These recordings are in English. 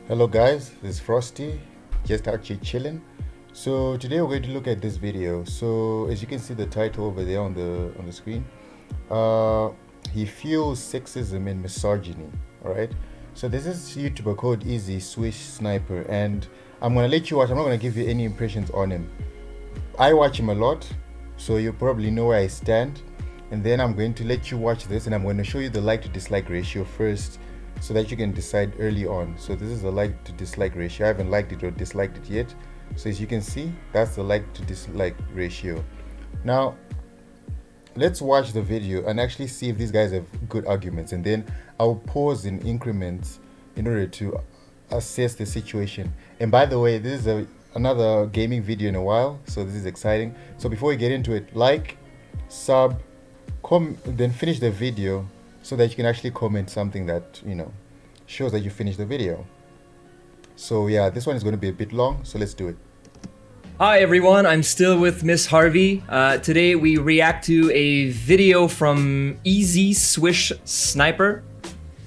Hello guys, this is Frosty, just out here chilling. So today we're going to look at this video. So as you can see the title over there on the screen, he fuels sexism and misogyny. All right. So this is YouTuber called EasySwishSniper, and I'm gonna let you watch. I'm not gonna give you any impressions on him. I watch him a lot, so you probably know where I stand. And then I'm going to let you watch this, and I'm going to show you the like to dislike ratio first, so that you can decide early on. So this is the like to dislike ratio. I haven't liked it or disliked it yet. So as you can see, that's the like to dislike ratio. Now let's watch the video and actually see if these guys have good arguments, and then I'll pause in increments in order to assess the situation. And by the way, this is another gaming video in a while, so this is exciting. So before we get into it, like, sub, then finish the video, so that you can actually comment something that shows that you finished the video. So yeah, this one is going to be a bit long, so let's do it. Hi everyone, I'm still with missharvey. Today we react to a video from EasySwishSniper.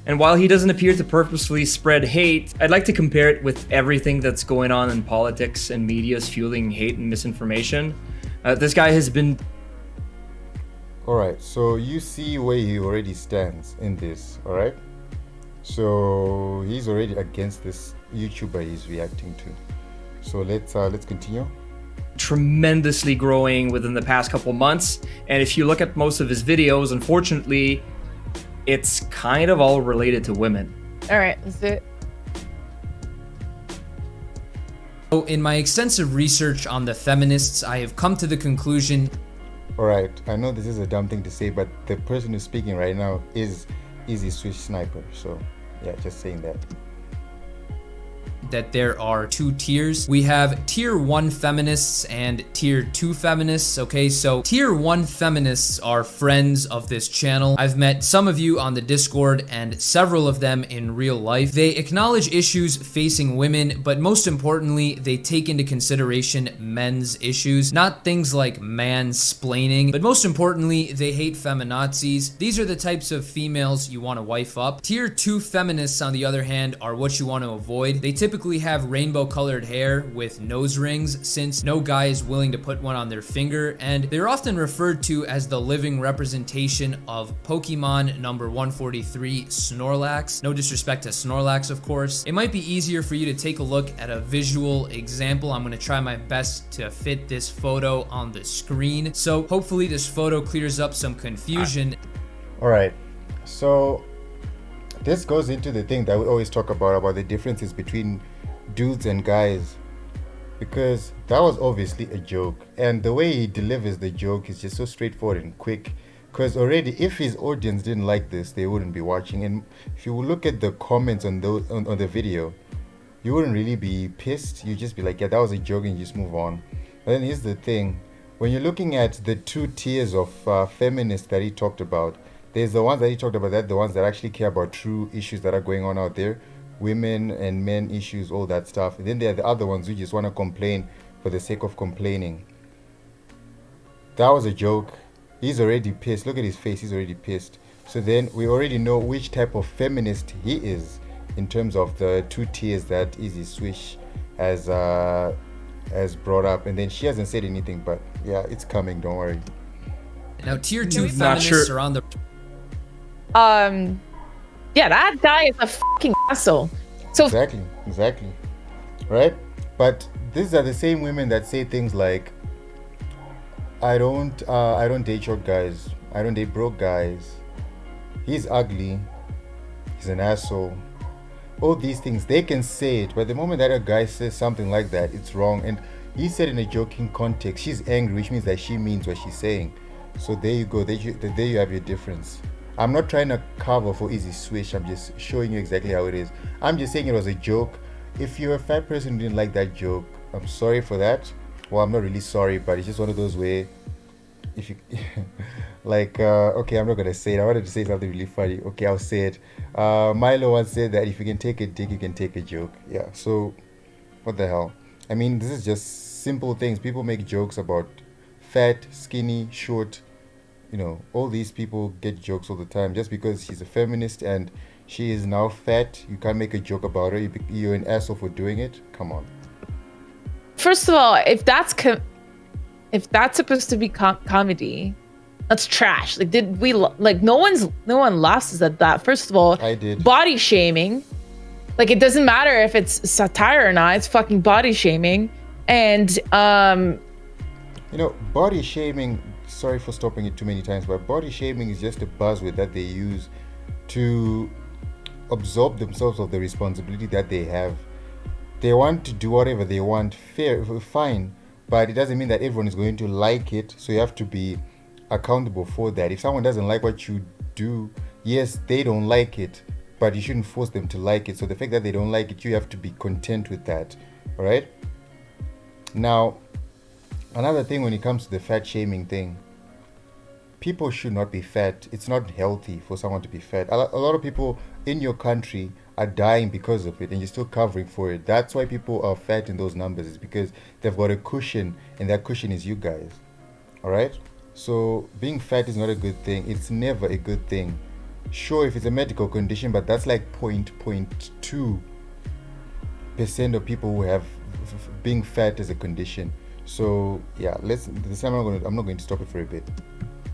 And while he doesn't appear to purposefully spread hate, I'd like to compare it with everything that's going on in politics and media's fueling hate and misinformation. This guy has been... Alright, so you see where he already stands in this, alright? So he's already against this YouTuber he's reacting to. So let's continue. tremendously growing within the past couple months, and if you look at most of his videos, unfortunately, it's kind of all related to women. Alright, let's do it. So in my extensive research on the feminists, I have come to the conclusion. Alright, I know this is a dumb thing to say, but the person who's speaking right now is EasySwishSniper. So yeah, just saying that. That there are two tiers. We have tier 1 feminists and tier 2 feminists. Okay, so tier 1 feminists are friends of this channel. I've met some of you on the Discord and several of them in real life. They acknowledge issues facing women, but most importantly, they take into consideration men's issues, not things like mansplaining, but most importantly, they hate feminazis. These are the types of females you want to wife up. Tier 2 feminists, on the other hand, are what you want to avoid. They typically have rainbow colored hair with nose rings, since no guy is willing to put one on their finger, and they're often referred to as the living representation of Pokemon number 143, Snorlax. No disrespect to Snorlax, of course. It might be easier for you to take a look at a visual example. I'm going to try my best to fit this photo on the screen, so hopefully this photo clears up some confusion. All right, so this goes into the thing that we always talk about the differences between dudes and guys, because that was obviously a joke, and the way he delivers the joke is just so straightforward and quick, because already if his audience didn't like this, they wouldn't be watching. And if you look at the comments on the video, you wouldn't really be pissed. You just be like, yeah, that was a joke, and you just move on. But then here's the thing, when you're looking at the two tiers of feminists that he talked about, there's the ones that he talked about, that the ones that actually care about true issues that are going on out there, women and men issues, all that stuff. And then there are the other ones who just want to complain for the sake of complaining. That was a joke. He's already pissed. Look at his face. He's already pissed. So then we already know which type of feminist he is in terms of the two tiers that EasySwish has brought up. And then she hasn't said anything, but yeah, it's coming. Don't worry. Now tier 2 feminists are on the... Yeah, that guy is a fucking asshole. So exactly, right? But these are the same women that say things like, I don't date short guys, I don't date broke guys, he's ugly, he's an asshole. All these things, they can say it, but the moment that a guy says something like that, it's wrong. And he said in a joking context, she's angry, which means that she means what she's saying. So there you go, there you have your difference. I'm not trying to cover for EasySwish, I'm just showing you exactly how it is. I'm just saying it was a joke. If you're a fat person who didn't like that joke, I'm sorry for that. Well, I'm not really sorry, but it's just one of those where, if you like, okay, I'm not gonna say it. I wanted to say something really funny. Okay, I'll say it. Milo once said that if you can take a dick, you can take a joke. Yeah, so what the hell? I mean, this is just simple things. People make jokes about fat, skinny, short. All these people get jokes all the time just because she's a feminist and she is now fat. You can't make a joke about her. You're an asshole for doing it. Come on. First of all, if that's supposed to be comedy, that's trash. Like, did we like? No one laughs at that. First of all, I did. Body shaming. Like, it doesn't matter if it's satire or not. It's fucking body shaming. And you know, body shaming. Sorry for stopping it too many times, but body shaming is just a buzzword that they use to absolve themselves of the responsibility that they have. They want to do whatever they want, fine, but it doesn't mean that everyone is going to like it. So you have to be accountable for that. If someone doesn't like what you do, yes, they don't like it, but you shouldn't force them to like it. So the fact that they don't like it, you have to be content with that. All right. Now, another thing when it comes to the fat shaming thing, people should not be fat. It's not healthy for someone to be fat. A lot of people in your country are dying because of it, and you're still covering for it. That's why people are fat in those numbers. It's because they've got a cushion, and that cushion is you guys. All right. So being fat is not a good thing. It's never a good thing. Sure, if it's a medical condition, but that's like 0.2% of people who have being fat as a condition. So yeah, this time I'm not going to stop it for a bit.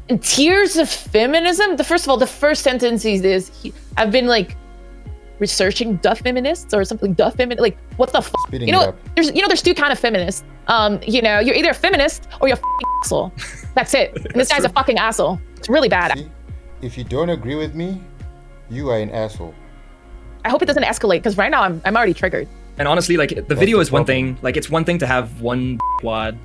in tiers of feminism. First of all, the first sentence is I've been like researching the feminists or something. The feminist, like what the fuck? Spitting You know, it up. there's two kind of feminists. You know, you're either a feminist or you're a fucking asshole. That's it. And this guy's a fucking asshole. It's really bad. See, if you don't agree with me, you are an asshole. I hope it doesn't escalate because right now I'm already triggered. And honestly, like the video the is one problem. thing. Like it's one thing to have one quad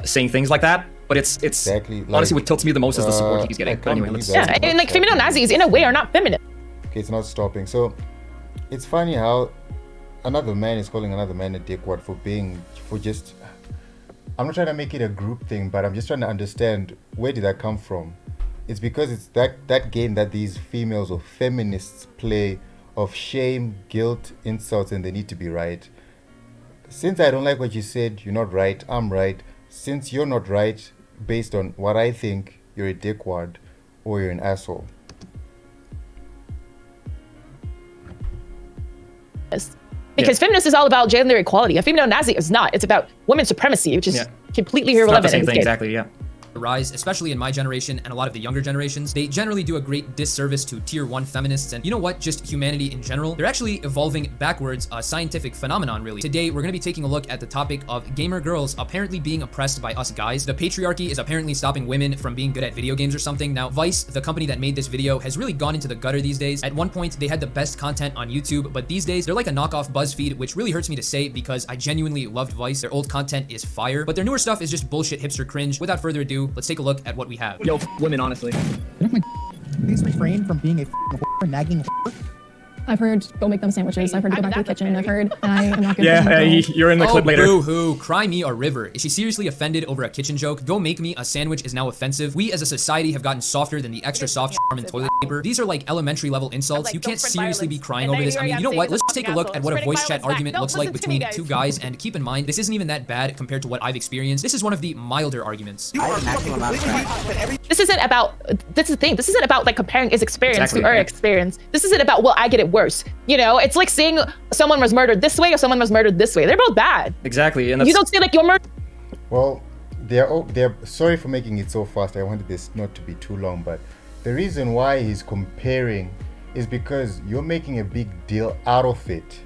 saying things like that, but it's Exactly, like, honestly what tilts me the most is the support he's I getting. can't But anyway, believe let's. that. Yeah, and like feminazis in a way are not feminist. Okay, it's not stopping. So it's funny how another man is calling another man a dickwad for just. I'm not trying to make it a group thing, but I'm just trying to understand where did that come from. It's because it's that game that these females or feminists play of shame, guilt, insults, and they need to be right. Since I don't like what you said, you're not right, I'm right. Since you're not right, based on what I think, you're a dickwad or you're an asshole. Because feminist is all about gender equality. A female Nazi is not. It's about women's supremacy, which is Yeah. completely It's not irrelevant. the same in this thing case. exactly. Yeah. rise, especially in my generation and a lot of the younger generations, they generally do a great disservice to tier 1 feminists and, you know what, just humanity in general. They're actually evolving backwards, a scientific phenomenon really. Today, we're going to be taking a look at the topic of gamer girls apparently being oppressed by us guys. The patriarchy is apparently stopping women from being good at video games or something. Now, Vice, the company that made this video, has really gone into the gutter these days. At one point, they had the best content on YouTube, but these days, they're like a knockoff BuzzFeed, which really hurts me to say because I genuinely loved Vice. Their old content is fire, but their newer stuff is just bullshit hipster cringe. Without further ado, let's take a look at what we have. Yo, women, honestly. Please refrain from being a whore, nagging whore. I've heard go make them sandwiches. I've heard go back to the kitchen. I've heard I am not good Yeah, at you're in the clip later. Boo-hoo. Cry me a river. Is she seriously offended over a kitchen joke? Go make me a sandwich is now offensive. We as a society have gotten softer than the extra soft Charmin toilet paper. These are like elementary level insults. Like, You can't don't spread seriously be violence. crying And over then this. I here mean, I you know am what? saying Let's the take a fucking look at what a asshole. voice Spreading chat argument violence looks like back. Don't listen between to me, two guys. And keep in mind, this isn't even that bad compared to what I've experienced. This is one of the milder arguments. This isn't about, that's the thing, this isn't about like comparing his experience Exactly, to our yeah. experience. This isn't about, well, I get it worse. You know, it's like saying someone was murdered this way or someone was murdered this way. They're both bad. Exactly, and that's, You don't say like you're murdered. Well, they're sorry for making it so fast. I wanted this not to be too long, but the reason why he's comparing is because you're making a big deal out of it.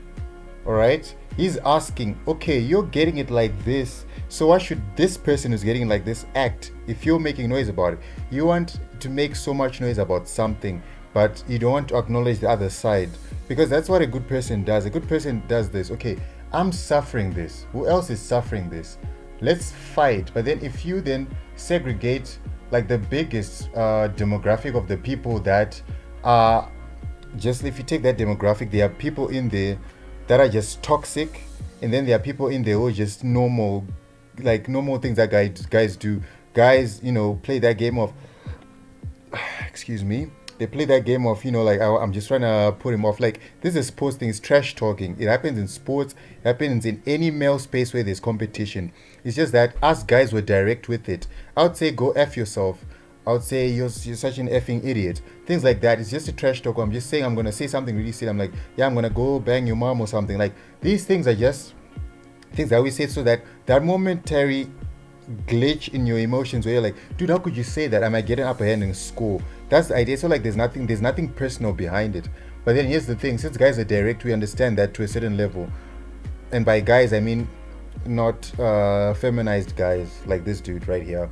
All right? He's asking, okay, you're getting it like this, so why should this person who's getting it like this act if you're making noise about it? You want to make so much noise about something, but you don't want to acknowledge the other side, because that's what a good person does. A good person does this. Okay, I'm suffering this. Who else is suffering this? Let's fight. But then if you then segregate like the biggest demographic of the people that are just, if you take that demographic, there are people in there that are just toxic, and then there are people in there who are just normal, like normal things that guys do. Guys, you know, play that game of excuse me, they play that game of, you know, like I'm just trying to put him off. Like, this is sports thing, it's trash talking. It happens in sports, it happens in any male space where there's competition. It's just that us guys were direct with it. I would say go F yourself. I would say you're such an effing idiot. Things like that. It's just a trash talk. I'm just saying I'm gonna say something really silly. I'm like, yeah, I'm gonna go bang your mom or something. Like, these things are just things that we say so that that momentary glitch in your emotions where you're like, dude, how could you say that? I might get an upper hand and score. That's the idea. So like there's nothing personal behind it. But then here's the thing, since guys are direct, we understand that to a certain level. And by guys I mean not feminized guys like this dude right here.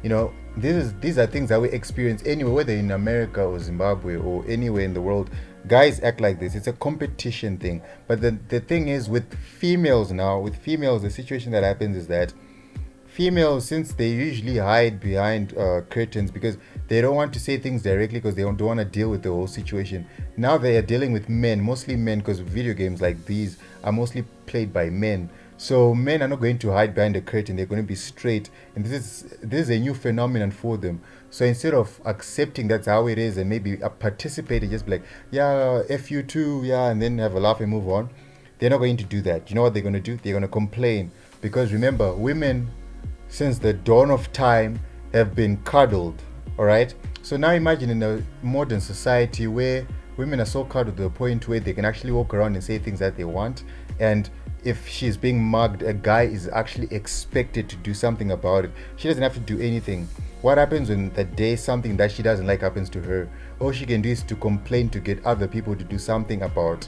You know, these are things that we experience anywhere, whether in America or Zimbabwe or anywhere in the world. Guys act like this. It's a competition thing. But the thing is, with females, the situation that happens is that females, since they usually hide behind curtains because they don't want to say things directly because they don't want to deal with the whole situation. Now they are dealing with men, mostly men, because video games like these are mostly played by men. So men are not going to hide behind the curtain. They're going to be straight, and this is a new phenomenon for them. So instead of accepting that's how it is and maybe participating, just be like, yeah, F you too, yeah, and then have a laugh and move on, they're not going to do that. You know what they're going to do? They're going to complain. Because remember, women, since the dawn of time, have been cuddled. All right. So now imagine in a modern society where women are so cuddled to the point where they can actually walk around and say things that they want. And if she's being mugged, a guy is actually expected to do something about it. She doesn't have to do anything. What happens when the day something that she doesn't like happens to her? All she can do is to complain to get other people to do something about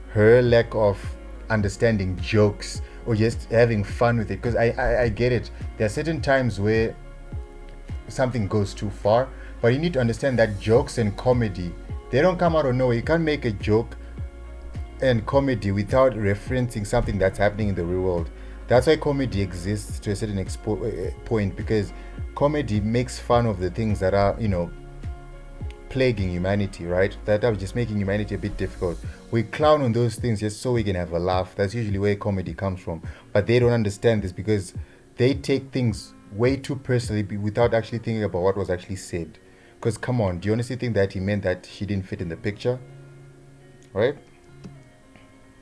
her lack of understanding jokes or just having fun with it. Because I get it. There are certain times where something goes too far, but you need to understand that jokes and comedy, they don't come out of nowhere. You can't make a joke and comedy without referencing something that's happening in the real world. That's why comedy exists to a certain point, because comedy makes fun of the things that are, you know, plaguing humanity, right? That are just making humanity a bit difficult. We clown on those things just so we can have a laugh. That's usually where comedy comes from. But they don't understand this because they take things way too personally without actually thinking about what was actually said. Because come on, do you honestly think that he meant that she didn't fit in the picture? Right?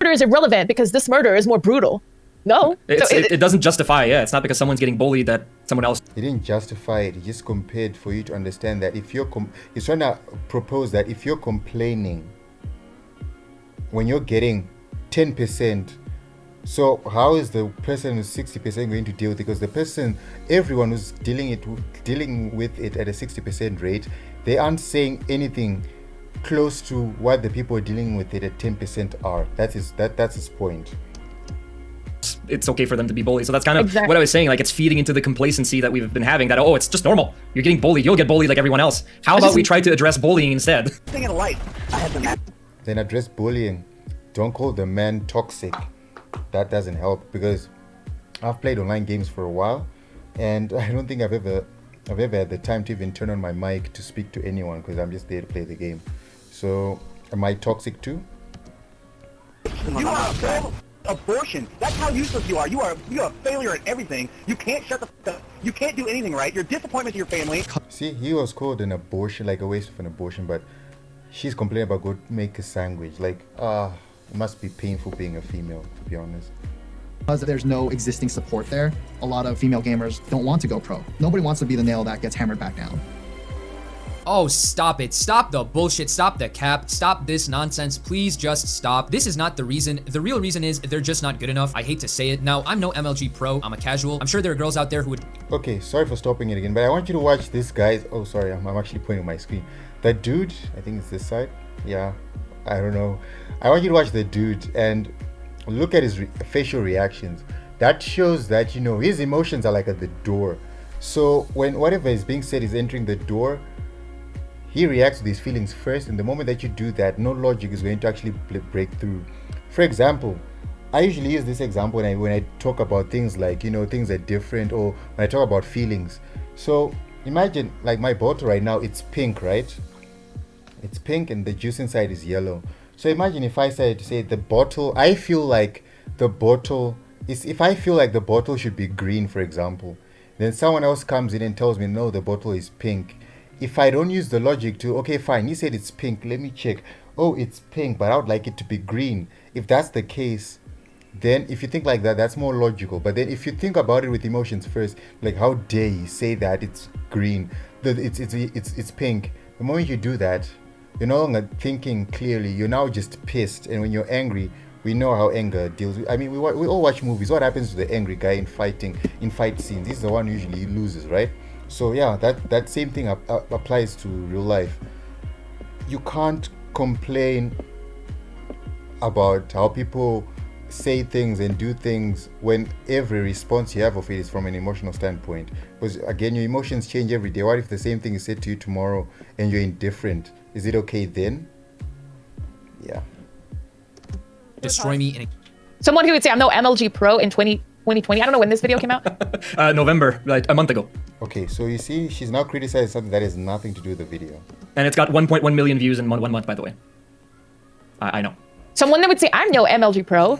Murder is irrelevant because this murder is more brutal. No. It doesn't justify, yeah. It's not because someone's getting bullied that someone else... He didn't justify it. He just compared for you to understand that if you're... He's trying to propose that if you're complaining when you're getting 10%, so how is the person who's 60% going to deal with it? Because the person, everyone who's dealing with it at a 60% rate, they aren't saying anything close to what the people dealing with it at 10% are. That's his point. It's okay for them to be bullied. So that's kind of what I was saying. Like, it's feeding into the complacency that we've been having that, oh, it's just normal. You're getting bullied. You'll get bullied like everyone else. How about we try to address bullying instead? Then address bullying. Don't call the man toxic. That doesn't help, because I've played online games for a while and I don't think I've ever had the time to even turn on my mic to speak to anyone because I'm just there to play the game. So am I toxic too? You are a failed abortion. That's how useless you are. You are a failure at everything. You can't shut the f up. You can't do anything right. You're a disappointment to your family. See, he was called an abortion, like a waste of an abortion, but she's complaining about go make a sandwich. Like, it must be painful being a female, to be honest. Because there's no existing support there, a lot of female gamers don't want to go pro. Nobody wants to be the nail that gets hammered back down. Oh, stop it. Stop the bullshit. Stop the cap. Stop this nonsense. Please just stop. This is not the reason. The real reason is they're just not good enough. I hate to say it. Now, I'm no MLG pro. I'm a casual. I'm sure there are girls out there who would... Okay, sorry for stopping it again, but I want you to watch this guy's... Oh, sorry, I'm actually pointing my screen. That dude, I think it's this side. Yeah, I don't know. I want you to watch the dude and look at his facial reactions. That shows that, you know, his emotions are like at the door. So when whatever is being said is entering the door, he reacts to these feelings first, and the moment that you do that, no logic is going to actually break through. For example, I usually use this example when I talk about things like, you know, things are different, or when I talk about feelings. So imagine like my bottle right now, it's pink, right? It's pink and the juice inside is yellow. So imagine if I said to say the bottle, I feel like the bottle is, if I feel like the bottle should be green, for example, then someone else comes in and tells me, no, the bottle is pink. If I don't use the logic to, okay, fine, you said it's pink, let me check. Oh, it's pink, but I would like it to be green. If that's the case, then if you think like that, that's more logical. But then if you think about it with emotions first, like how dare you say that it's green, it's pink. The moment you do that, you're no longer thinking clearly. You're now just pissed. And when you're angry, we know how anger deals with. I mean, we all watch movies. What happens to the angry guy in fight scenes? This is the one usually loses, right? So yeah, that same thing applies to real life. You can't complain about how people say things and do things when every response you have of it is from an emotional standpoint. Because again, your emotions change every day. What if the same thing is said to you tomorrow and you're indifferent? Is it okay then? Yeah. Destroy me in a Someone who would say I'm no MLG Pro in 2020. I don't know when this video came out. November, like a month ago. Okay, so you see, she's now criticizing something that has nothing to do with the video. And it's got 1.1 million views in 1 month, by the way. I know. Someone that would say I'm no MLG Pro.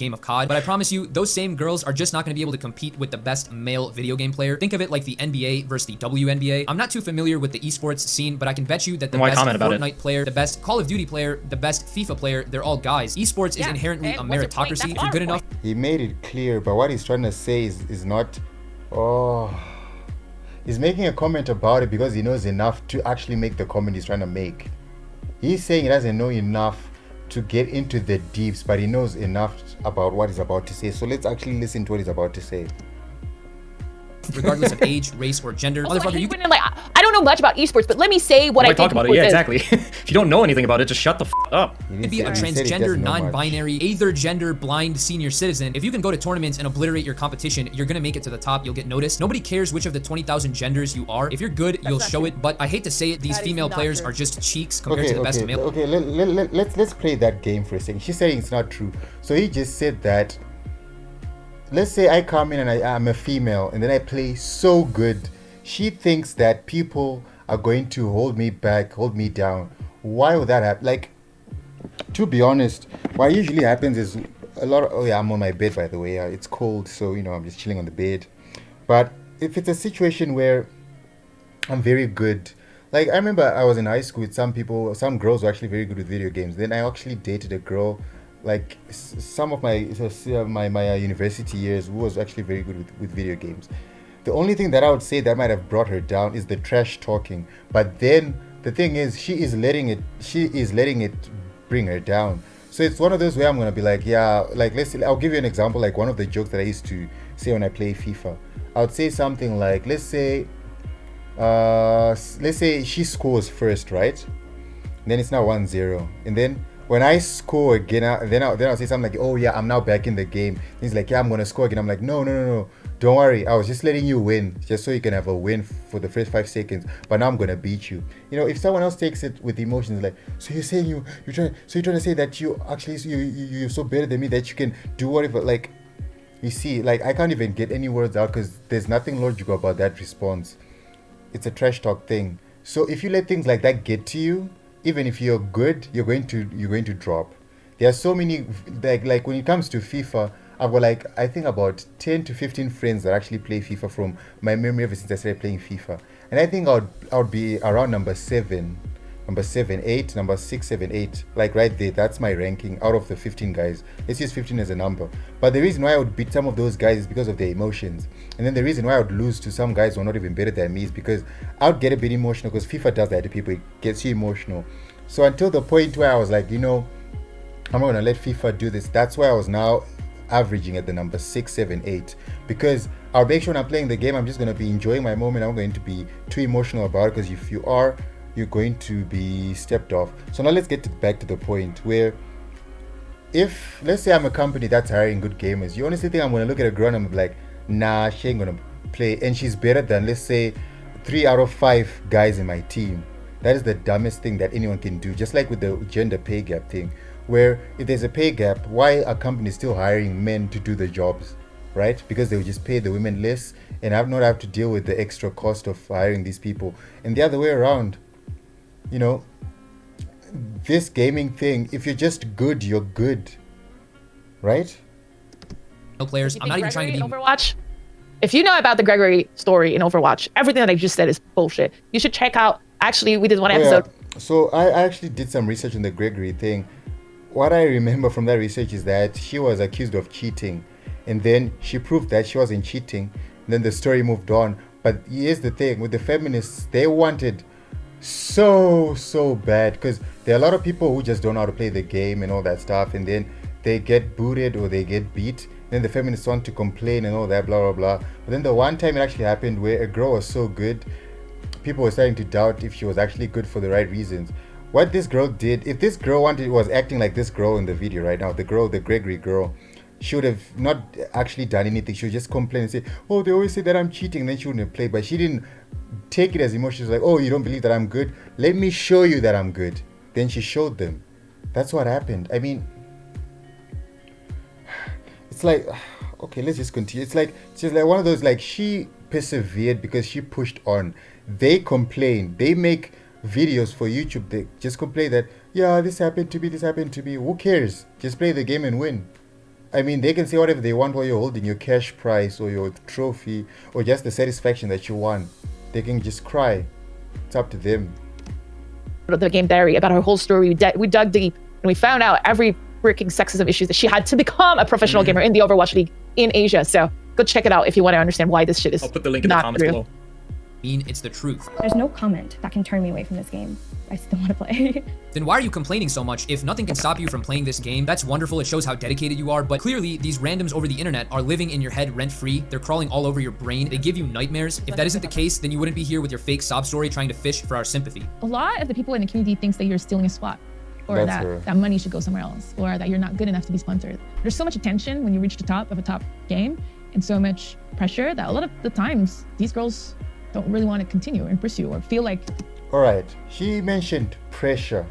game of COD, but I promise you, those same girls are just not going to be able to compete with the best male video game player. Think of it like the NBA versus the WNBA. I'm not too familiar with the esports scene, but I can bet you that the best Fortnite player, the best Call of Duty player, the best FIFA player, they're all guys. Esports is inherently a meritocracy. If you're good enough. He made it clear, but what he's trying to say is not, he's making a comment about it because he knows enough to actually make the comment he's trying to make. He's saying he doesn't know enough to get into the deeps, but he knows enough about what he's about to say. So let's actually listen to what he's about to say. Regardless of age, race, or gender. Also, motherfucker, you went in like, I don't know much about esports, but let me say what I think talk about it. Yeah, exactly. If you don't know anything about it, just shut the f up. You could be a transgender, non-binary, either gender, blind, senior citizen. If you can go to tournaments and obliterate your competition, you're gonna make it to the top. You'll get noticed. Nobody cares which of the 20,000 genders you are. If you're good, you'll show it. But I hate to say it, these female players are just cheeks compared to the best male. Okay, let's play that game for a second. She's saying it's not true. So he just said that. Let's say I come in and I'm a female and then I play so good. She thinks that people are going to hold me back, hold me down. Why would that happen? Like, to be honest, what usually happens is a lot of, I'm on my bed, by the way. It's cold, so, I'm just chilling on the bed. But if it's a situation where I'm very good, like I remember I was in high school with some girls were actually very good with video games. Then I actually dated a girl, like some of my university years, who was actually very good with video games. The only thing that I would say that might have brought her down is the trash talking. But then the thing is, she is letting it bring her down. So it's one of those where I'm gonna be like, yeah, like I'll give you an example. Like one of the jokes that I used to say when I play FIFA, I would say something like, let's say she scores first, right? And then it's now 1-0, and then when I score again, then I'll say something like, oh yeah, I'm now back in the game. He's like, yeah, I'm gonna score again. I'm like, no, don't worry, I was just letting you win, just so you can have a win for the first 5 seconds, but now I'm gonna beat you. If someone else takes it with emotions, like, so you're saying you're trying to say that you're so better than me that you can do whatever. Like, you see, like, I can't even get any words out because there's nothing logical about that response. It's a trash talk thing. So if you let things like that get to you, even if you're good, you're going to drop. There are so many, like when it comes to FIFA, I've got like, I think about 10 to 15 friends that actually play FIFA from my memory ever since I started playing FIFA. And I think I would be around number 7, 8, number 6, 7, 8, like right there. That's my ranking out of the 15 guys. Let's use 15 as a number. But the reason why I would beat some of those guys is because of their emotions. And then the reason why I would lose to some guys who are not even better than me is because I would get a bit emotional, because FIFA does that to people. It gets you emotional. So until the point where I was like, I'm not going to let FIFA do this. That's why I was now averaging at the number 6, 7, 8. Because I'll make sure when I'm playing the game, I'm just going to be enjoying my moment. I'm going to be too emotional about it, because if you are, you're going to be stepped off. So now let's get back to the point where, if let's say I'm a company that's hiring good gamers, you honestly think I'm going to look at a girl and I'm like, nah, she ain't going to play, and she's better than, let's say, 3 out of 5 guys in my team? That is the dumbest thing that anyone can do. Just like with the gender pay gap thing, where if there's a pay gap, why are companies still hiring men to do the jobs, right? Because they will just pay the women less and not have to deal with the extra cost of hiring these people. And the other way around, this gaming thing, if you're just good, you're good, right? No players. I'm not even trying to be Overwatch. If you know about the Gregory story in Overwatch, everything that I just said is bullshit. You should check out. Actually, we did one episode. Yeah. So I actually did some research on the Gregory thing. What I remember from that research is that she was accused of cheating, and then she proved that she wasn't cheating. And then the story moved on. But here's the thing with the feminists, they wanted so bad, because there are a lot of people who just don't know how to play the game and all that stuff, and then they get booted or they get beat. Then the feminists want to complain and all that, blah blah blah. But then the one time it actually happened where a girl was so good, people were starting to doubt if she was actually good for the right reasons. What this girl did, if this girl was acting like this girl in the video right now, the Gregory girl, she would have not actually done anything. She would just complain and say, oh, they always say that I'm cheating, and then she wouldn't have played. But she didn't take it as emotions, like, oh, you don't believe that I'm good? Let me show you that I'm good. Then she showed them. That's what happened. I mean, it's like, okay, let's just continue. It's like one of those, like, she persevered because she pushed on. They complain. They make videos for YouTube. They just complain that, yeah, this happened to me, this happened to me. Who cares? Just play the game and win. I mean, they can say whatever they want while you're holding your cash prize or your trophy or just the satisfaction that you won. They can just cry. It's up to them. The game diary about her whole story. We dug deep and we found out every freaking sexism issues that she had to become a professional gamer in the Overwatch League in Asia. So go check it out if you want to understand why this shit is. I'll put the link in the comments below. It's the truth. There's no comment that can turn me away from this game. I still want to play. Then why are you complaining so much? If nothing can stop you from playing this game, that's wonderful. It shows how dedicated you are, but clearly these randoms over the internet are living in your head rent-free. They're crawling all over your brain. They give you nightmares. If that isn't the case, then you wouldn't be here with your fake sob story trying to fish for our sympathy. A lot of the people in the community thinks that you're stealing a spot, or that money should go somewhere else, or that you're not good enough to be sponsored. There's so much attention when you reach the top of a top game, and so much pressure that a lot of the times these girls don't really want to continue and pursue or feel like. All right, she mentioned pressure.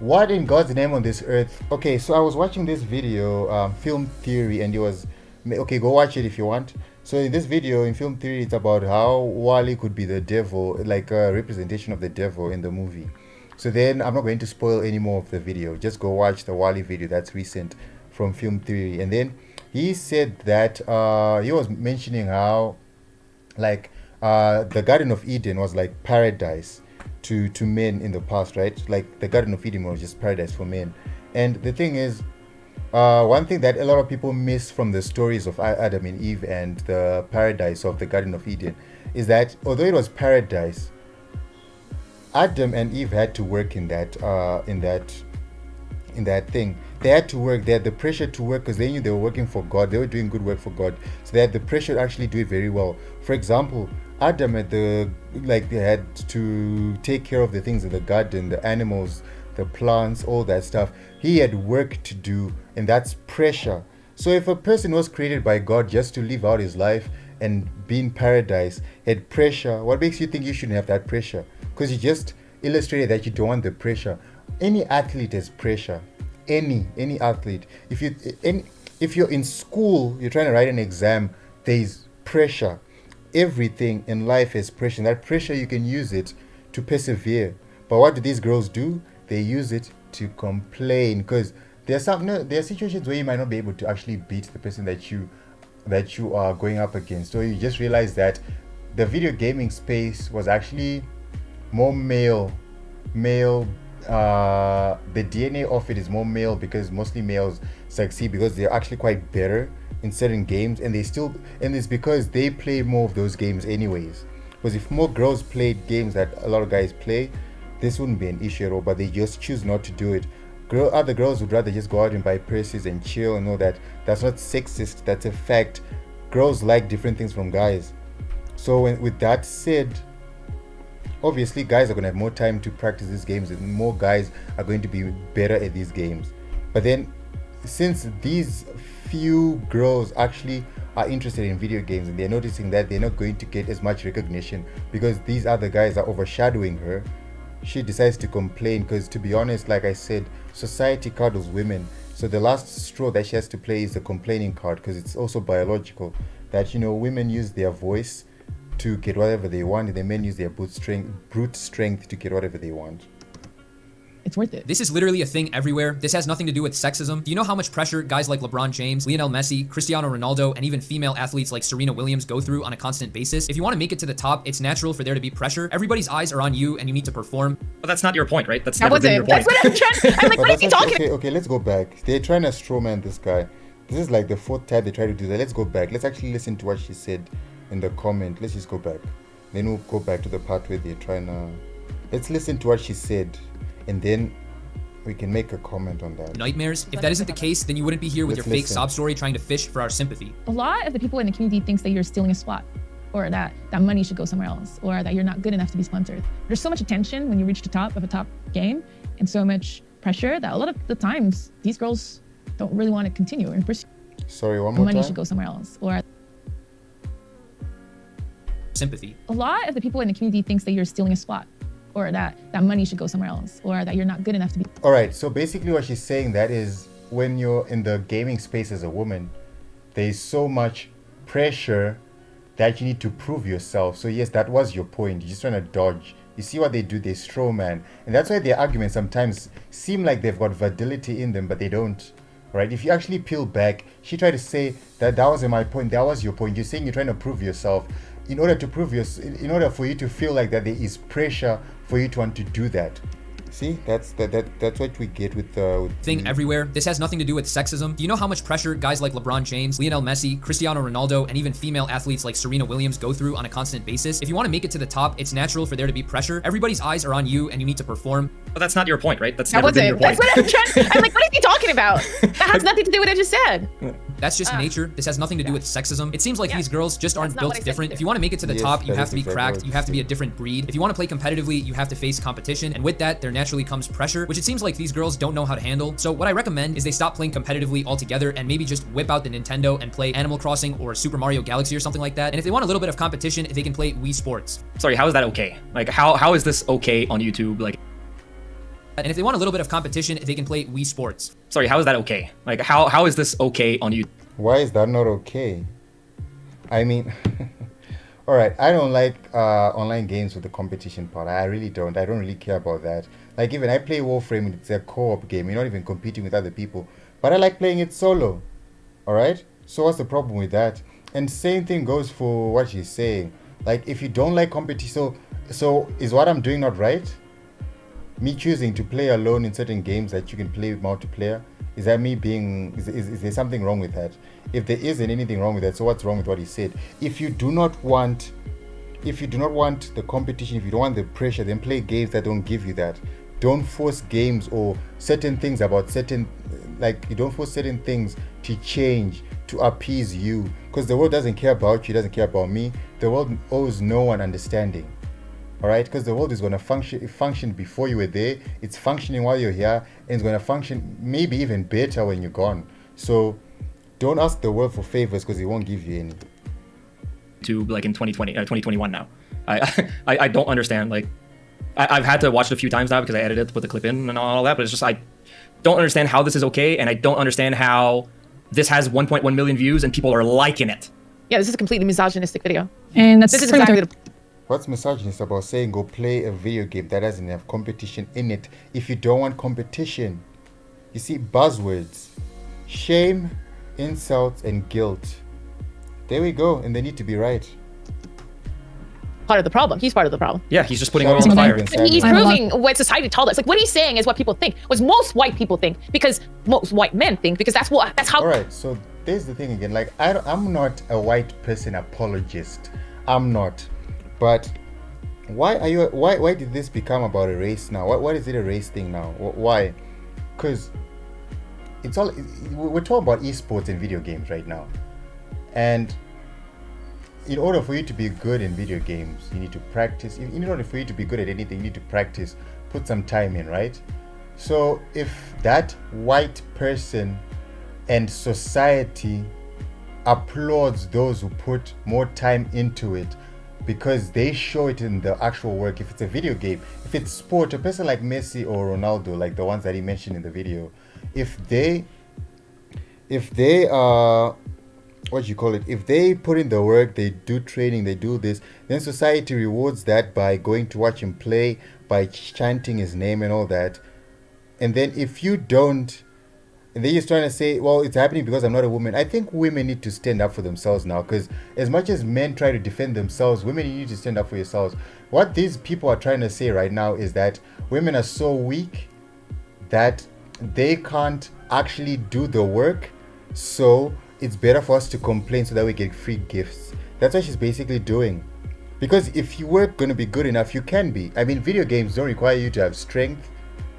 What in God's name on this earth? Okay, so I was watching this video, Film Theory, and it was, okay, go watch it if you want. So in this video, in Film Theory, it's about how Wally could be the devil, like a representation of the devil in the movie. So then I'm not going to spoil any more of the video. Just go watch the Wally video that's recent from Film Theory. And then he said that he was mentioning how, like, the Garden of Eden was like paradise to men in the past, right? Like the Garden of Eden was just paradise for men. And the thing is, one thing that a lot of people miss from the stories of Adam and Eve and the paradise of the Garden of Eden is that although it was paradise, Adam and Eve had to work in that thing. They had to work. They had the pressure to work because they knew they were working for God. They were doing good work for God, so they had the pressure to actually do it very well. For example, Adam had they had to take care of the things in the garden, the animals, the plants, all that stuff. He had work to do, and that's pressure. So if a person was created by God just to live out his life and be in paradise, had pressure, what makes you think you shouldn't have that pressure? Because you just illustrated that you don't want the pressure. Any athlete has pressure. Any athlete. If you're in school, you're trying to write an exam, there's pressure. Everything in life is pressure. And that pressure, you can use it to persevere. But what do these girls do? They use it to complain, because there are situations where you might not be able to actually beat the person that you are going up against. So you just realize that the video gaming space was actually more male. The DNA of it is more male because mostly males succeed because they're actually quite better in certain games, and it's because they play more of those games anyways. Because if more girls played games that a lot of guys play, this wouldn't be an issue at all, but they just choose not to do it. Other girls would rather just go out and buy purses and chill and know that that's not sexist, that's a fact. Girls like different things from guys. So with that said, obviously guys are going to have more time to practice these games, and more guys are going to be better at these games. But then since these few girls actually are interested in video games and they're noticing that they're not going to get as much recognition because these other guys are overshadowing her, she decides to complain. Because to be honest, like I said, society coddles women, so the last straw that she has to play is the complaining card, because it's also biological that, you know, women use their voice to get whatever they want, and the men use their brute strength to get whatever they want. It's worth it. This is literally a thing everywhere. This has nothing to do with sexism. Do you know how much pressure guys like LeBron James, Lionel Messi, Cristiano Ronaldo, and even female athletes like Serena Williams go through on a constant basis? If you want to make it to the top, it's natural for there to be pressure. Everybody's eyes are on you and you need to perform. But that's not your point, right? That's never been your point. That's what I'm trying. I'm like, what is he talking? Okay, let's go back. They're trying to strawman this guy. This is like the fourth time they try to do that. Let's go back. Let's actually listen to what she said. in the comment. Let's just go back. Then we'll go back to the part where they're trying to... Let's listen to what she said, and then we can make a comment on that. Nightmares. If that isn't the case, then you wouldn't be here with your fake sob story trying to fish for our sympathy. A lot of the people in the community thinks that you're stealing a spot, or that money should go somewhere else, or that you're not good enough to be sponsored. There's so much attention when you reach the top of a top game, and so much pressure that a lot of the times these girls don't really want to continue and pursue. Sorry, one more money time. should go somewhere else, or sympathy. A lot of the people in the community thinks that you're stealing a spot, or that money should go somewhere else, or that you're not good enough to be. All right, so basically what she's saying that is when you're in the gaming space as a woman, there's so much pressure that you need to prove yourself. So yes, that was your point. You're just trying to dodge. You see what they do, they straw man. And that's why their arguments sometimes seem like they've got validity in them, but they don't. Right? If you actually peel back, she tried to say that wasn't my point, that was your point. You're saying you're trying to prove yourself. In order for you to feel like that there is pressure for you to want to do that. See, that's what we get with thing everywhere. This has nothing to do with sexism. Do you know how much pressure guys like LeBron James, Lionel Messi, Cristiano Ronaldo, and even female athletes like Serena Williams go through on a constant basis? If you want to make it to the top, it's natural for there to be pressure. Everybody's eyes are on you and you need to perform. But that's not your point, right? That's that never been your point. That's what I'm trying. I'm like, what is he talking about? That has nothing to do with what I just said. That's just nature. This has nothing to do with sexism. It seems like these girls just aren't built different. If you want to make it to the top, you have to be cracked. You have to be a different breed. If you want to play competitively, you have to face competition. And with that, there naturally comes pressure, which it seems like these girls don't know how to handle. So what I recommend is they stop playing competitively altogether and maybe just whip out the Nintendo and play Animal Crossing or Super Mario Galaxy or something like that. And if they want a little bit of competition, they can play Wii Sports. Sorry, how is that okay? Like, how is this okay on YouTube? Like, and if they want a little bit of competition, they can play Wii Sports. Sorry, how is that okay? Like, how is this okay on YouTube? Why is that not okay? I mean, all right, I don't like online games with the competition part. I really don't. I don't really care about that. Like, even I play Warframe, it's a co-op game. You're not even competing with other people. But I like playing it solo. All right? So what's the problem with that? And same thing goes for what she's saying. Like, if you don't like competition, so is what I'm doing not right? Me choosing to play alone in certain games that you can play multiplayer, is that me being, is there something wrong with that? If there isn't anything wrong with that, so what's wrong with what he said? If you do not want the competition, if you don't want the pressure, then play games that don't give you that. Don't force games or certain things about certain, like, you don't force certain things to change, to appease you. Because the world doesn't care about you, doesn't care about me. The world owes no one understanding. All right, because the world is going to function. It functioned before you were there. It's functioning while you're here, and it's going to function maybe even better when you're gone. So don't ask the world for favors because it won't give you any. To like in 2020, 2021 now, I don't understand. Like, I've had to watch it a few times now because I edited to put the clip in and all that. But it's just I don't understand how this is okay, and I don't understand how this has 1.1 million views and people are liking it. Yeah, this is a completely misogynistic video. And this is exactly the. What's misogynist about saying go play a video game that doesn't have competition in it if you don't want competition? You see, buzzwords. Shame, insults, and guilt. There we go, and they need to be right. Part of the problem. He's part of the problem. Yeah, he's just putting oil on the fire. He's proving what society told us. Like, what he's saying is what people think. What most white people think, because most white men think, because that's how. All right, so there's the thing again. Like, I'm not a white person apologist. I'm not. But why did this become about a race now? What is it a race thing now? Why? Because we're talking about esports and video games right now. And in order for you to be good in video games, you need to practice. In order for you to be good at anything, you need to practice, put some time in, right? So if that white person and society applauds those who put more time into it, because they show it in the actual work. If it's a video game, if it's sport, a person like Messi or Ronaldo, like the ones that he mentioned in the video, if they if they put in the work, they do training, they do this, then society rewards that by going to watch him play, by chanting his name and all that. And then if you don't, and they're just trying to say, well, it's happening because I'm not a woman. I think women need to stand up for themselves now, because as much as men try to defend themselves, women need to stand up for yourselves. What these people are trying to say right now is that women are so weak that they can't actually do the work. So it's better for us to complain so that we get free gifts. That's what she's basically doing. Because if you were going to be good enough, you can be. I mean, video games don't require you to have strength.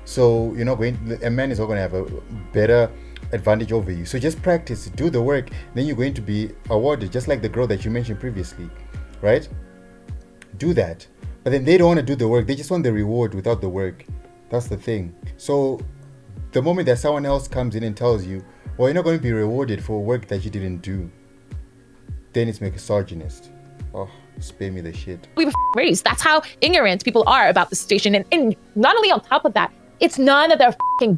So you're not going, a man is not going to have a better advantage over you. So just practice, do the work, then you're going to be awarded, just like the girl that you mentioned previously, right? Do that. But then they don't want to do the work. They just want the reward without the work. That's the thing. So the moment that someone else comes in and tells you, well, you're not going to be rewarded for work that you didn't do, then it's misogynist. Oh, spare me the shit. We were raised. That's how ignorant people are about the situation. And not only on top of that, it's none of their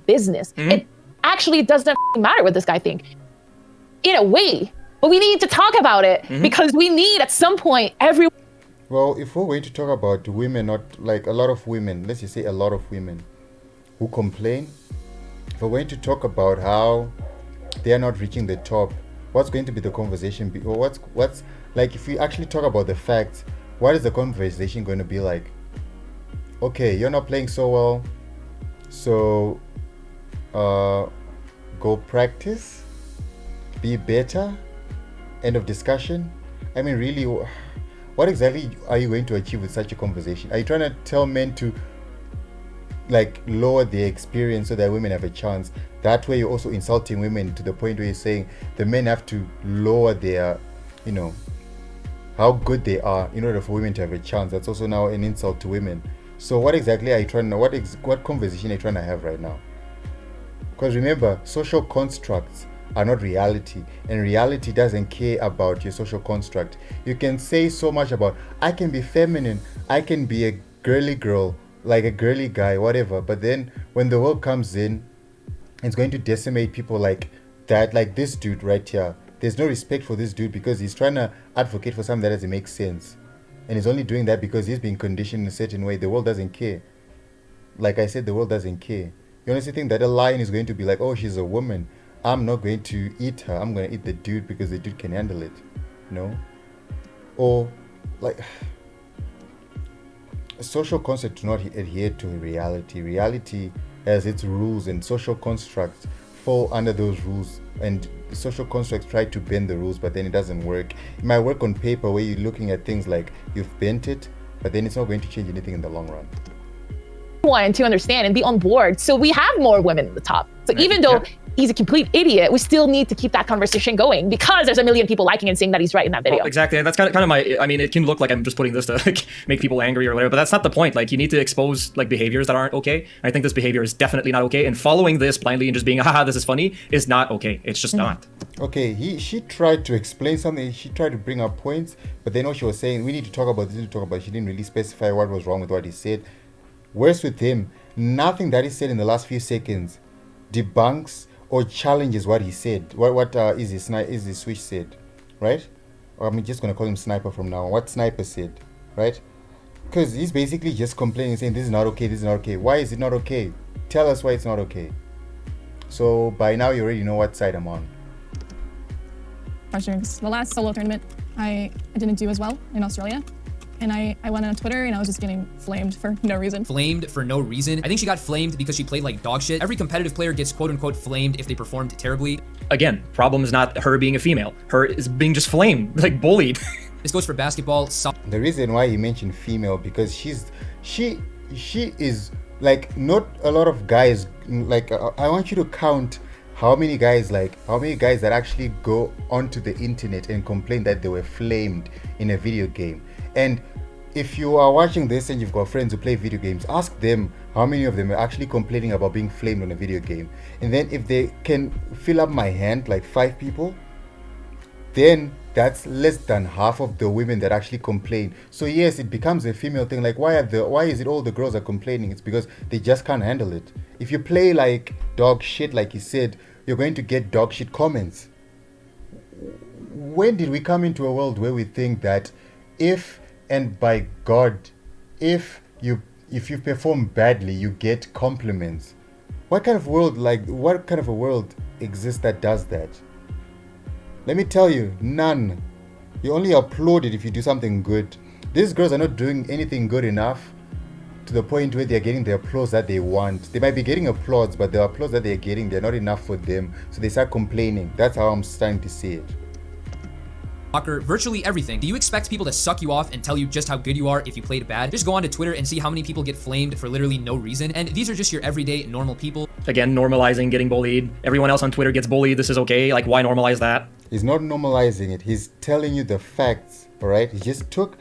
business. It actually doesn't matter what this guy thinks. In a way, but we need to talk about it because we need at some point everyone. Well, if we're going to talk about women, not like a lot of women, let's just say a lot of women who complain, if we're going to talk about how they are not reaching the top, what's going to be the conversation be, or what's like, if we actually talk about the facts, what is the conversation going to be like? Okay, you're not playing so well, so go practice, be better, end of discussion. I mean, really, what exactly are you going to achieve with such a conversation? Are you trying to tell men to like lower their experience so that women have a chance? That way you're also insulting women to the point where you're saying the men have to lower their, you know, how good they are in order for women to have a chance. That's also now an insult to women. So what exactly are you trying to, what conversation are you trying to have right now? Because remember, social constructs are not reality, and reality doesn't care about your social construct. You can say so much about, I can be feminine, I can be a girly girl, like a girly guy, whatever, but then when the world comes in, it's going to decimate people like that, like this dude right here. There's no respect for this dude because he's trying to advocate for something that doesn't make sense, and he's only doing that because he's being conditioned in a certain way. The world doesn't care. Like I said, the world doesn't care. You honestly think that a lion is going to be like, oh, she's a woman, I'm not going to eat her, I'm going to eat the dude because the dude can handle it? No. Or like, social concepts do not adhere to reality. Reality has its rules, and social constructs fall under those rules, and social constructs try to bend the rules, but then it doesn't work. It might work on paper where you're looking at things like you've bent it, but then it's not going to change anything in the long run. Want to understand and be on board, so we have more women at the top. So even though he's a complete idiot, we still need to keep that conversation going because there's a million people liking and saying that he's right in that video. Well, exactly, and that's kind of my, I mean, it can look like I'm just putting this to like make people angry or whatever, but that's not the point. Like, you need to expose like behaviors that aren't okay. I think this behavior is definitely not okay, and following this blindly and just being, haha, this is funny, is not okay. It's just not. Okay, she tried to explain something, she tried to bring up points, but then what she was saying, we need to talk about this, she didn't really specify what was wrong with what he said. Worse with him, nothing that he said in the last few seconds debunks or challenges what he said, what EasySwish said, right? Or I'm just gonna call him Sniper from now on. What Sniper said, right? Because he's basically just complaining, saying this is not okay, this is not okay. Why is it not okay? Tell us why it's not okay. So by now you already know what side I'm on. Questions. The last solo tournament, I didn't do as well in Australia. And I went on Twitter and I was just getting flamed for no reason. Flamed for no reason? I think she got flamed because she played like dog shit. Every competitive player gets quote unquote flamed if they performed terribly. Again, problem is not her being a female. Her is being just flamed, like bullied. This goes for basketball. The reason why he mentioned female, because she is like, not a lot of guys, like I want you to count how many guys that actually go onto the internet and complain that they were flamed in a video game. And if you are watching this and you've got friends who play video games, ask them how many of them are actually complaining about being flamed on a video game. And then if they can fill up my hand, like 5 people, then that's less than half of the women that actually complain. So yes, it becomes a female thing. Like, why is it all the girls are complaining? It's because they just can't handle it. If you play like dog shit, like he said, you're going to get dog shit comments. When did we come into a world where we think that if you perform badly, you get compliments? What kind of a world exists that does that? Let me tell you, none. You only applaud it if you do something good. These girls are not doing anything good enough to the point where they're getting the applause that they want. They might be getting applause, but the applause that they're getting, they're not enough for them. So they start complaining. That's how I'm starting to see it. soccer, virtually everything. Do you expect people to suck you off and tell you just how good you are if you played bad? Just go onto Twitter and see how many people get flamed for literally no reason. And these are just your everyday normal people. Again, normalizing getting bullied. Everyone else on Twitter gets bullied. This is okay. Like, why normalize that? He's not normalizing it. He's telling you the facts, all right? He just took...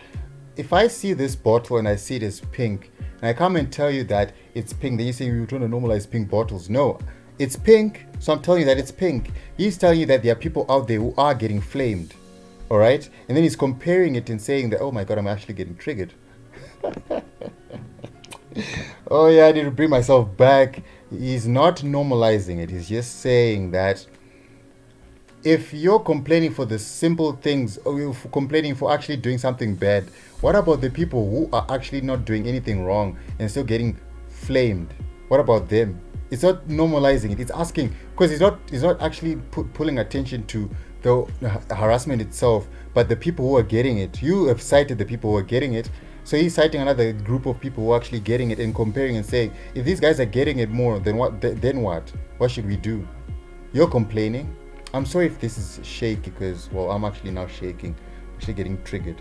If I see this bottle and I see it is pink, and I come and tell you that it's pink, then you say you're trying to normalize pink bottles. No, it's pink, so I'm telling you that it's pink. He's telling you that there are people out there who are getting flamed. All right, and then he's comparing it and saying that, oh my god, I'm actually getting triggered. Oh yeah, I need to bring myself back. He's not normalizing it. He's just saying that if you're complaining for the simple things, or you're complaining for actually doing something bad, what about the people who are actually not doing anything wrong and still getting flamed? What about them? It's not normalizing it. It's asking, because he's not actually pulling attention to the harassment itself, but the people who are getting it. You have cited the people who are getting it, so he's citing another group of people who are actually getting it and comparing and saying, if these guys are getting it more, then what should we do? You're complaining. I'm sorry if this is shaky, because, well, I'm actually now shaking. I'm actually getting triggered.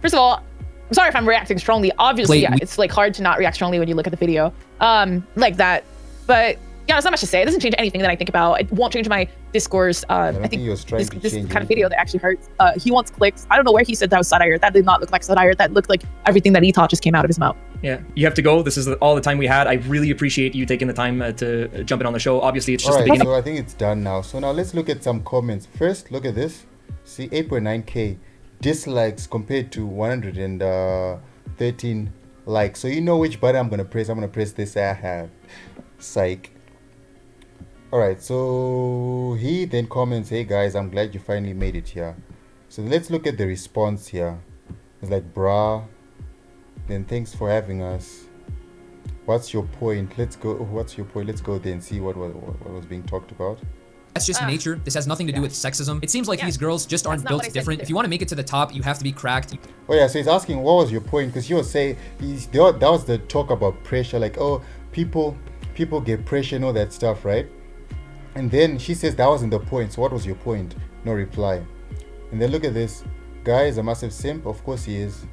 First of all, I'm sorry if I'm reacting strongly. Obviously, yeah, it's like hard to not react strongly when you look at the video like that. But yeah, there's not much to say. It doesn't change anything that I think about. It won't change my discourse. I think this kind of video that actually hurts. He wants clicks. I don't know where he said that was satire. That did not look like satire. That looked like everything that he thought just came out of his mouth. Yeah, you have to go. This is all the time we had. I really appreciate you taking the time to jump in on the show. Obviously, it's just the beginning. So I think it's done now. So now let's look at some comments. First, look at this. See, 8.9k dislikes compared to 113 likes. So you know which button I'm gonna press. I'm gonna press this. Psych. Alright, so he then comments, hey guys, I'm glad you finally made it here. So let's look at the response here. It's like, brah, then thanks for having us. What's your point? Let's go. What's your point? Let's go there and see what was being talked about. That's just nature. This has nothing to do with sexism. It seems like these girls just aren't built different. If you want to make it to the top, you have to be cracked. Oh yeah, so he's asking what was your point, because he was saying that was the talk about pressure, like, oh, people get pressure and all that stuff, right? And then she says that wasn't the point. So what was your point? No reply. And then look at this. Guy is a massive simp. Of course he is.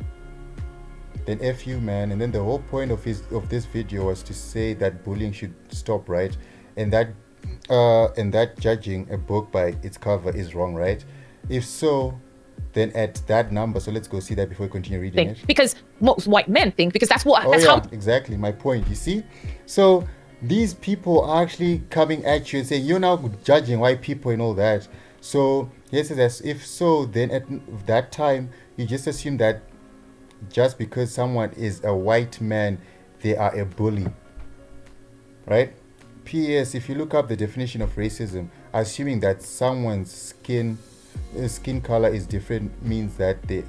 Then F you, man. And then the whole point of this video was to say that bullying should stop, right? And that judging a book by its cover is wrong, right? If so, then at that number, so let's go see that before we continue reading it. Because most white men think, because that's what. Oh yeah, exactly my point. You see, so these people are actually coming at you and saying you're now judging white people and all that. So yes, as if so, then at that time you just assume that just because someone is a white man, they are a bully, right? P.S. If you look up the definition of racism, assuming that someone's skin color is different means that they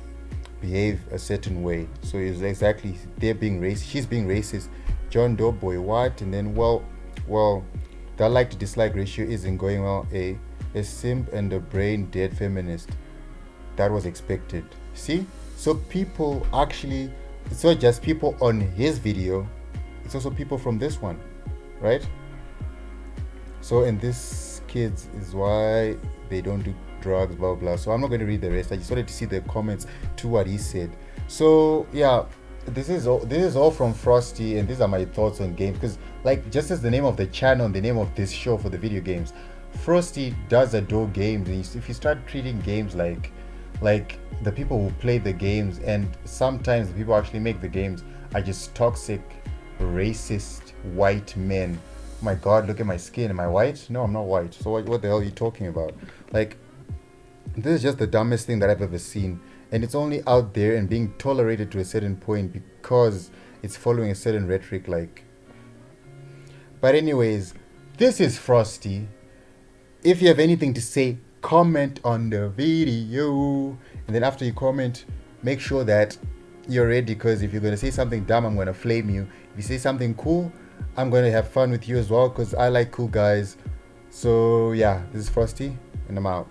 behave a certain way. So it's exactly they're being racist. She's being racist. John Doe boy, what? And then well, that like to dislike ratio isn't going well. A simp and a brain dead feminist. That was expected. See? So people actually, it's not just people on his video, it's also people from this one, right? So and this kids is why they don't do drugs, blah blah. So I'm not going to read the rest. I just wanted to see the comments to what he said. So yeah, this is all from Frosty, and these are my thoughts on games, because like just as the name of the channel and the name of this show for the video games, Frosty does adore games. And if you start treating games like the people who play the games, and sometimes the people who actually make the games are just toxic, racist white men. Oh my god, look at my skin. Am I white? No, I'm not white. So what the hell are you talking about? Like, this is just the dumbest thing that I've ever seen. And it's only out there and being tolerated to a certain point because it's following a certain rhetoric, like. But anyways, this is Frosty. If you have anything to say, comment on the video. And then after you comment, make sure that you're ready, because if you're going to say something dumb, I'm going to flame you. If you say something cool, I'm going to have fun with you as well, because I like cool guys. So yeah, this is Frosty, and I'm out.